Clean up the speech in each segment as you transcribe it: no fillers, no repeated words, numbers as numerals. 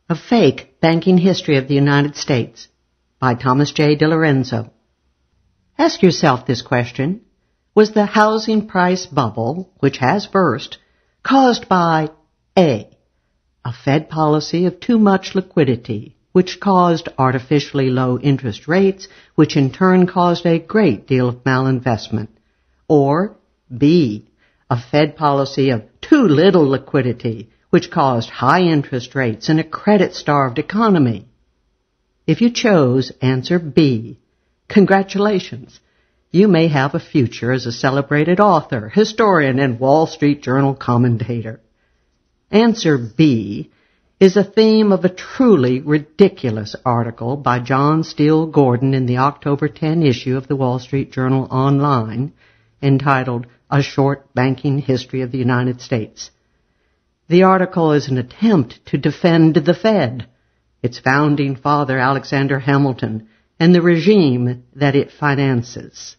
A Fake Banking History of the United States by Thomas J. DiLorenzo. Ask yourself this question. Was the housing price bubble, which has burst, caused by A, a Fed policy of too much liquidity, which caused artificially low interest rates, which in turn caused a great deal of malinvestment, or B, a Fed policy of too little liquidity, which caused high interest rates and a credit-starved economy? If you chose answer B, congratulations. You may have a future as a celebrated author, historian, and Wall Street Journal commentator. Answer B is a theme of a truly ridiculous article by John Steele Gordon in the October 10 issue of the Wall Street Journal Online, entitled A Short Banking History of the United States. The article is an attempt to defend the Fed, its founding father Alexander Hamilton, and the regime that it finances.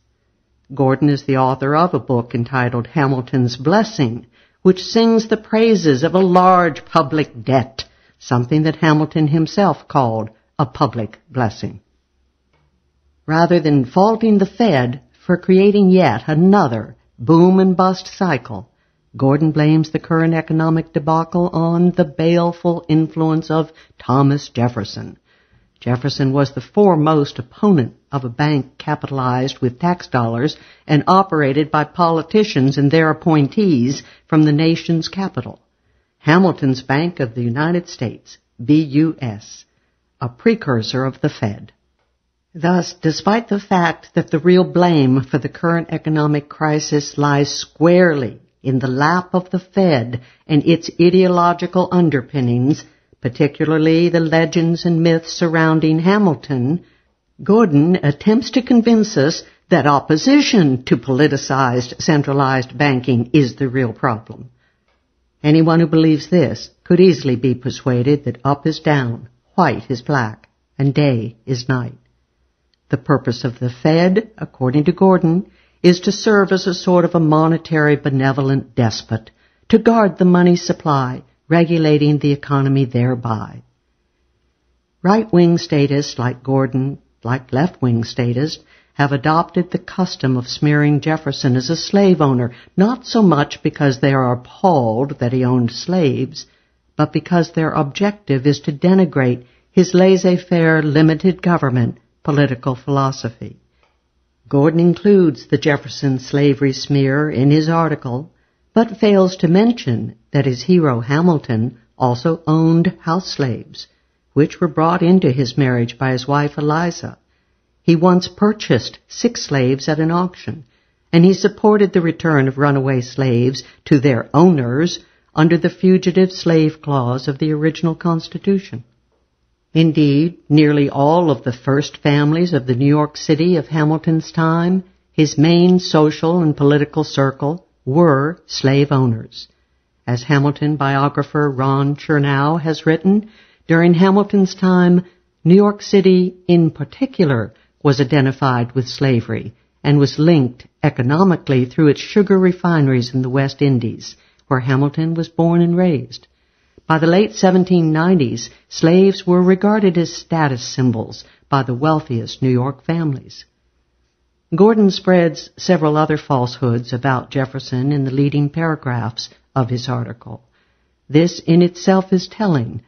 Gordon is the author of a book entitled Hamilton's Blessing, which sings the praises of a large public debt, something that Hamilton himself called a public blessing. Rather than faulting the Fed for creating yet another boom and bust cycle, Gordon blames the current economic debacle on the baleful influence of Thomas Jefferson. Jefferson was the foremost opponent of a bank capitalized with tax dollars and operated by politicians and their appointees from the nation's capital. Hamilton's Bank of the United States, BUS, a precursor of the Fed. Thus, despite the fact that the real blame for the current economic crisis lies squarely in the lap of the Fed and its ideological underpinnings, particularly the legends and myths surrounding Hamilton, Gordon attempts to convince us that opposition to politicized, centralized banking is the real problem. Anyone who believes this could easily be persuaded that up is down, white is black, and day is night. The purpose of the Fed, according to Gordon, is to serve as a sort of a monetary benevolent despot, to guard the money supply, regulating the economy thereby. Right-wing statists like Gordon, like left-wing statists, have adopted the custom of smearing Jefferson as a slave owner, not so much because they are appalled that he owned slaves, but because their objective is to denigrate his laissez-faire limited government political philosophy. Gordon includes the Jefferson slavery smear in his article, but fails to mention that his hero Hamilton also owned house slaves, which were brought into his marriage by his wife Eliza. He once purchased 6 slaves at an auction, and he supported the return of runaway slaves to their owners under the Fugitive Slave Clause of the original Constitution. Indeed, nearly all of the first families of the New York City of Hamilton's time, his main social and political circle, were slave owners. As Hamilton biographer Ron Chernow has written, during Hamilton's time, New York City in particular was identified with slavery and was linked economically through its sugar refineries in the West Indies, where Hamilton was born and raised. By the late 1790s, slaves were regarded as status symbols by the wealthiest New York families. Gordon spreads several other falsehoods about Jefferson in the leading paragraphs of his article. This in itself is telling,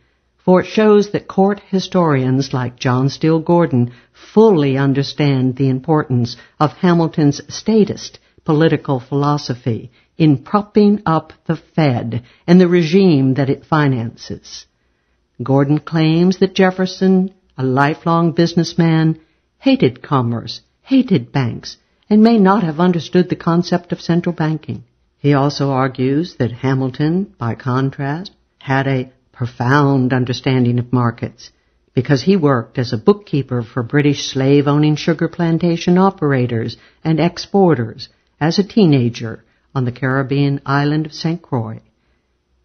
for it shows that court historians like John Steele Gordon fully understand the importance of Hamilton's statist political philosophy in propping up the Fed and the regime that it finances. Gordon claims that Jefferson, a lifelong businessman, hated commerce, hated banks, and may not have understood the concept of central banking. He also argues that Hamilton, by contrast, had a profound understanding of markets because he worked as a bookkeeper for British slave-owning sugar plantation operators and exporters as a teenager on the Caribbean island of St. Croix.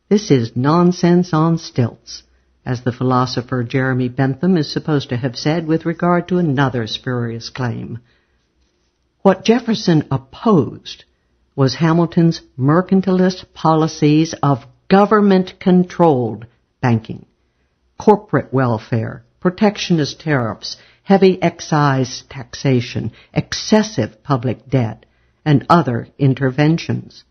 This is nonsense on stilts, as the philosopher Jeremy Bentham is supposed to have said with regard to another spurious claim. What Jefferson opposed was Hamilton's mercantilist policies of government-controlled banking. corporate welfare, protectionist tariffs, heavy excise taxation, excessive public debt, and other interventions.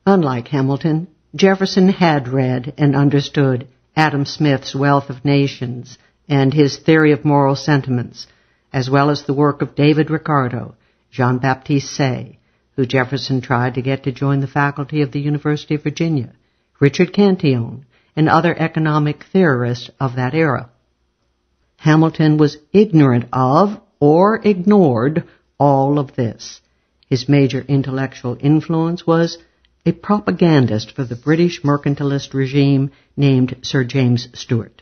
Unlike Hamilton, Jefferson had read and understood Adam Smith's Wealth of Nations and his Theory of Moral Sentiments, as well as the work of David Ricardo, Jean-Baptiste Say, who Jefferson tried to get to join the faculty of the University of Virginia, Richard Cantillon, and other economic theorists of that era. Hamilton was ignorant of or ignored all of this. His major intellectual influence was a propagandist for the British mercantilist regime named Sir James Stewart.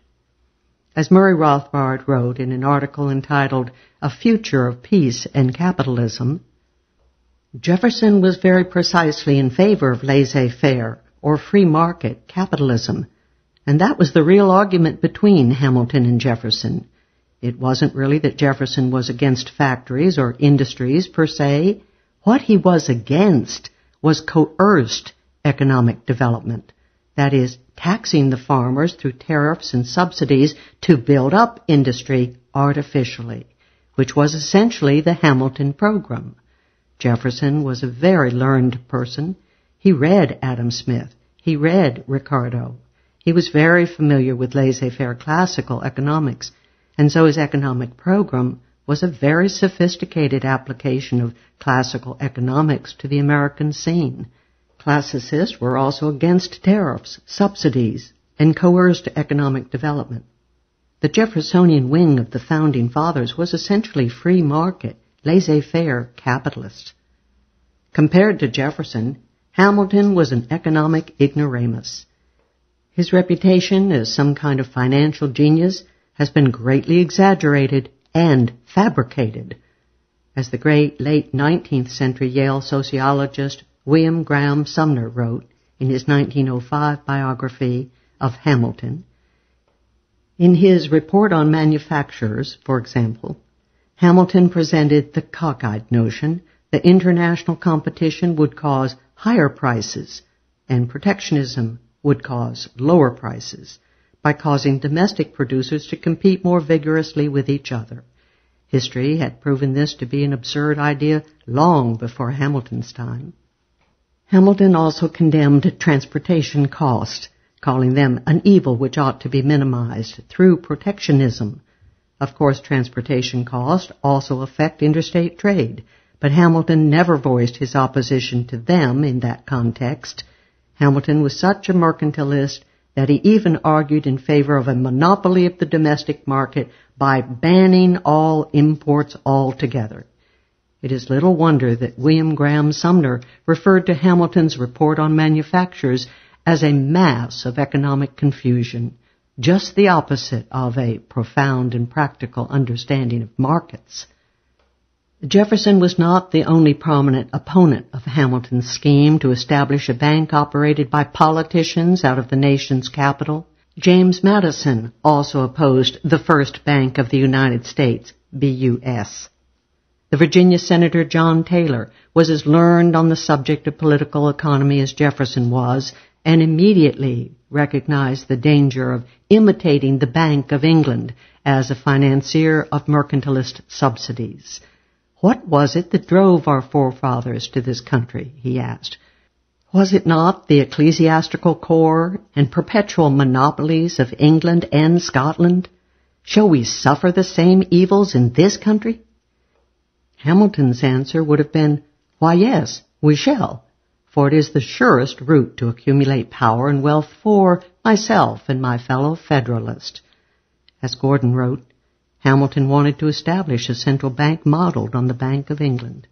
As Murray Rothbard wrote in an article entitled A Future of Peace and Capitalism, Jefferson was very precisely in favor of laissez-faire or free market capitalism, and that was the real argument between Hamilton and Jefferson. It wasn't really that Jefferson was against factories or industries per se. What he was against was coerced economic development, that is, taxing the farmers through tariffs and subsidies to build up industry artificially, which was essentially the Hamilton program. Jefferson was a very learned person. He read Adam Smith. He read Ricardo. He was very familiar with laissez-faire classical economics, and so his economic program was a very sophisticated application of classical economics to the American scene. Classicists were also against tariffs, subsidies, and coerced economic development. The Jeffersonian wing of the Founding Fathers was essentially free market, laissez-faire capitalists. Compared to Jefferson, Hamilton was an economic ignoramus. His reputation as some kind of financial genius has been greatly exaggerated and fabricated. As the great late 19th century Yale sociologist William Graham Sumner wrote in his 1905 biography of Hamilton, in his report on manufacturers, for example, Hamilton presented the cockeyed notion that international competition would cause higher prices and protectionism would cause lower prices by causing domestic producers to compete more vigorously with each other. History had proven this to be an absurd idea long before Hamilton's time. Hamilton also condemned transportation costs, calling them an evil which ought to be minimized through protectionism. Of course, transportation costs also affect interstate trade, but Hamilton never voiced his opposition to them in that context. Hamilton was such a mercantilist that he even argued in favor of a monopoly of the domestic market by banning all imports altogether. It is little wonder that William Graham Sumner referred to Hamilton's report on manufactures as a mass of economic confusion, just the opposite of a profound and practical understanding of markets. Jefferson was not the only prominent opponent of Hamilton's scheme to establish a bank operated by politicians out of the nation's capital. James Madison also opposed the First Bank of the United States, BUS. The Virginia Senator John Taylor was as learned on the subject of political economy as Jefferson was, and immediately recognized the danger of imitating the Bank of England as a financier of mercantilist subsidies. What was it that drove our forefathers to this country, he asked. Was it not the ecclesiastical core and perpetual monopolies of England and Scotland? Shall we suffer the same evils in this country? Hamilton's answer would have been, why yes, we shall, for it is the surest route to accumulate power and wealth for myself and my fellow Federalist. As Gordon wrote, Hamilton wanted to establish a central bank modeled on the Bank of England.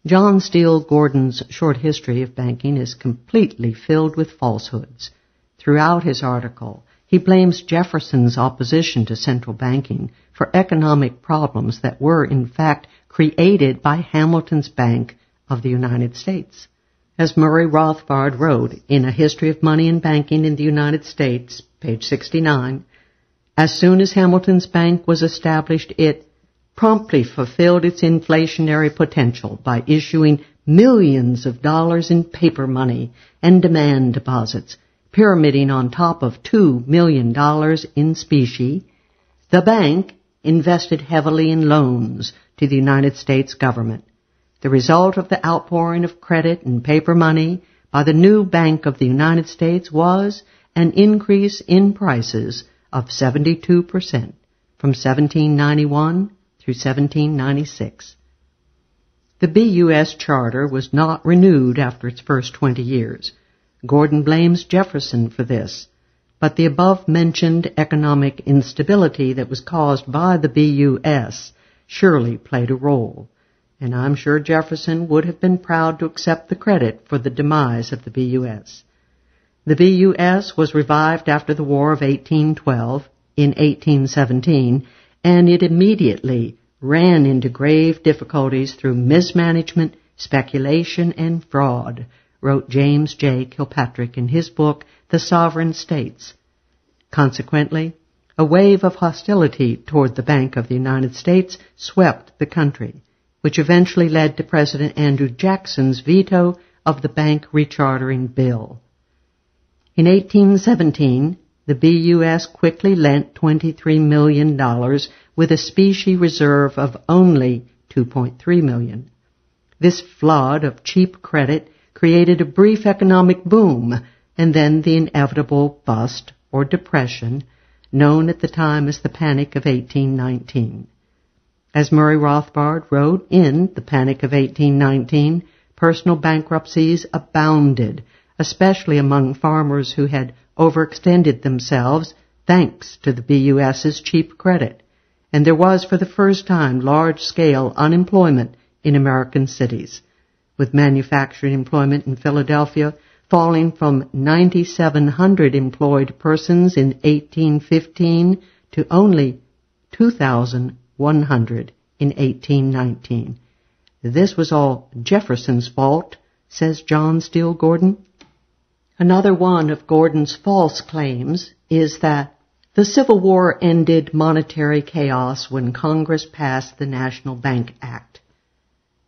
John Steele Gordon's short history of banking is completely filled with falsehoods. Throughout his article, he blames Jefferson's opposition to central banking for economic problems that were, in fact, created by Hamilton's Bank of the United States. As Murray Rothbard wrote in A History of Money and Banking in the United States, page 69, as soon as Hamilton's Bank was established, it promptly fulfilled its inflationary potential by issuing millions of dollars in paper money and demand deposits, pyramiding on top of $2 million in specie, the bank invested heavily in loans to the United States government. The result of the outpouring of credit and paper money by the new Bank of the United States was an increase in prices of 72% from 1791 through 1796. The BUS charter was not renewed after its first 20 years. Gordon blames Jefferson for this, but the above-mentioned economic instability that was caused by the BUS surely played a role, and I'm sure Jefferson would have been proud to accept the credit for the demise of the BUS. The BUS was revived after the War of 1812 in 1817, and it immediately ran into grave difficulties through mismanagement, speculation, and fraud, wrote James J. Kilpatrick in his book, The Sovereign States. Consequently, a wave of hostility toward the Bank of the United States swept the country, which eventually led to President Andrew Jackson's veto of the bank rechartering bill. In 1817, the BUS quickly lent $23 million with a specie reserve of only $2.3 million. This flood of cheap credit created a brief economic boom and then the inevitable bust or depression known at the time as the Panic of 1819. As Murray Rothbard wrote in The Panic of 1819, personal bankruptcies abounded, especially among farmers who had overextended themselves thanks to the BUS's cheap credit, and there was for the first time large-scale unemployment in American cities, with manufacturing employment in Philadelphia falling from 9,700 employed persons in 1815 to only 2,100 in 1819. This was all Jefferson's fault, says John Steele Gordon. Another one of Gordon's false claims is that the Civil War ended monetary chaos when Congress passed the National Bank Act,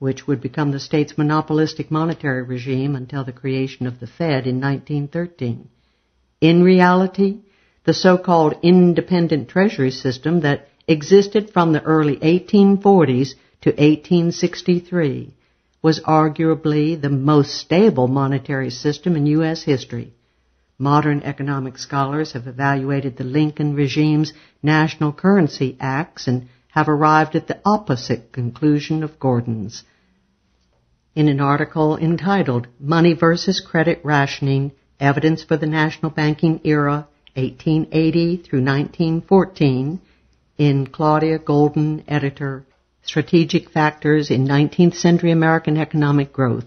which would become the state's monopolistic monetary regime until the creation of the Fed in 1913. In reality, the so-called independent treasury system that existed from the early 1840s to 1863 was arguably the most stable monetary system in U.S. history. Modern economic scholars have evaluated the Lincoln regime's national currency acts and have arrived at the opposite conclusion of Gordon's. In an article entitled Money versus Credit Rationing, Evidence for the National Banking Era, 1880 through 1914, in Claudia Golden, editor, Strategic Factors in 19th Century American Economic Growth,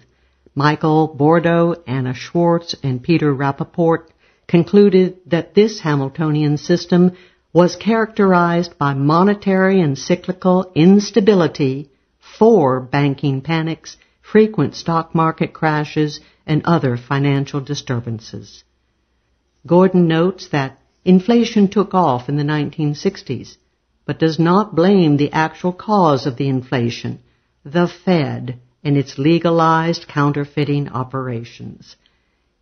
Michael Bordeaux, Anna Schwartz, and Peter Rappaport concluded that this Hamiltonian system was characterized by monetary and cyclical instability, 4 banking panics, frequent stock market crashes, and other financial disturbances. Gordon notes that inflation took off in the 1960s, but does not blame the actual cause of the inflation, the Fed, and its legalized counterfeiting operations.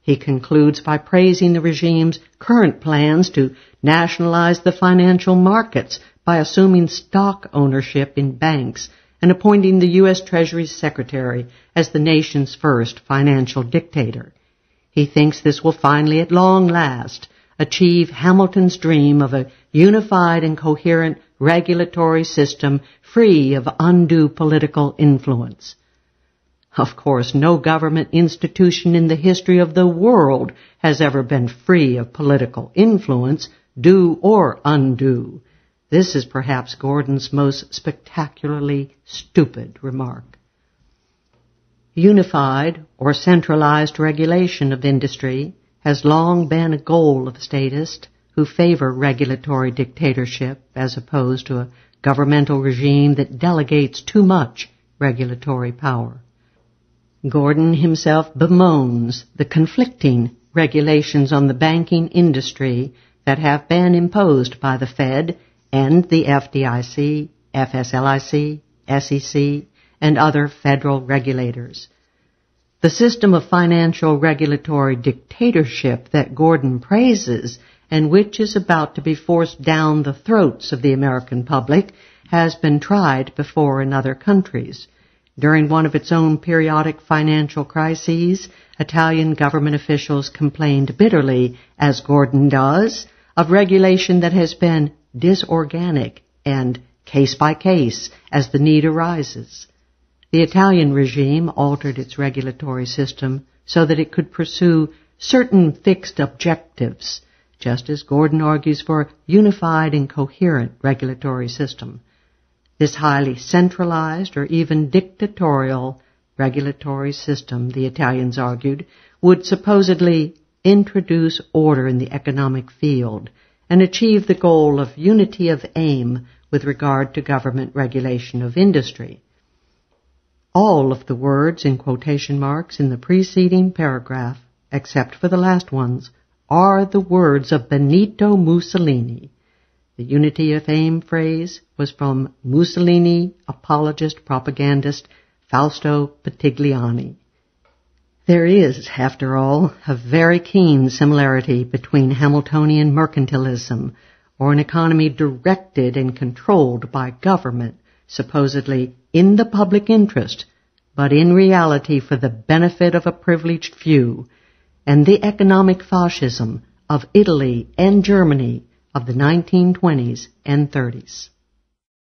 He concludes by praising the regime's current plans to nationalize the financial markets by assuming stock ownership in banks and appointing the U.S. Treasury Secretary as the nation's first financial dictator. He thinks this will finally, at long last, achieve Hamilton's dream of a unified and coherent regulatory system free of undue political influence. Of course, no government institution in the history of the world has ever been free of political influence, due or undue. This is perhaps Gordon's most spectacularly stupid remark. Unified or centralized regulation of industry has long been a goal of statists who favor regulatory dictatorship as opposed to a governmental regime that delegates too much regulatory power. Gordon himself bemoans the conflicting regulations on the banking industry that have been imposed by the Fed and the FDIC, FSLIC, SEC, and other federal regulators. The system of financial regulatory dictatorship that Gordon praises and which is about to be forced down the throats of the American public has been tried before in other countries. During one of its own periodic financial crises, Italian government officials complained bitterly, as Gordon does, of regulation that has been disorganic and case by case as the need arises. The Italian regime altered its regulatory system so that it could pursue certain fixed objectives, just as Gordon argues for a unified and coherent regulatory system. This highly centralized or even dictatorial regulatory system, the Italians argued, would supposedly introduce order in the economic field and achieve the goal of unity of aim with regard to government regulation of industry. All of the words in quotation marks in the preceding paragraph, except for the last ones, are the words of Benito Mussolini. The unity of aim phrase was from Mussolini apologist propagandist Fausto Pitigliani. There is, after all, a very keen similarity between Hamiltonian mercantilism, or an economy directed and controlled by government, supposedly in the public interest, but in reality for the benefit of a privileged few, and the economic fascism of Italy and Germany of the 1920s and 30s.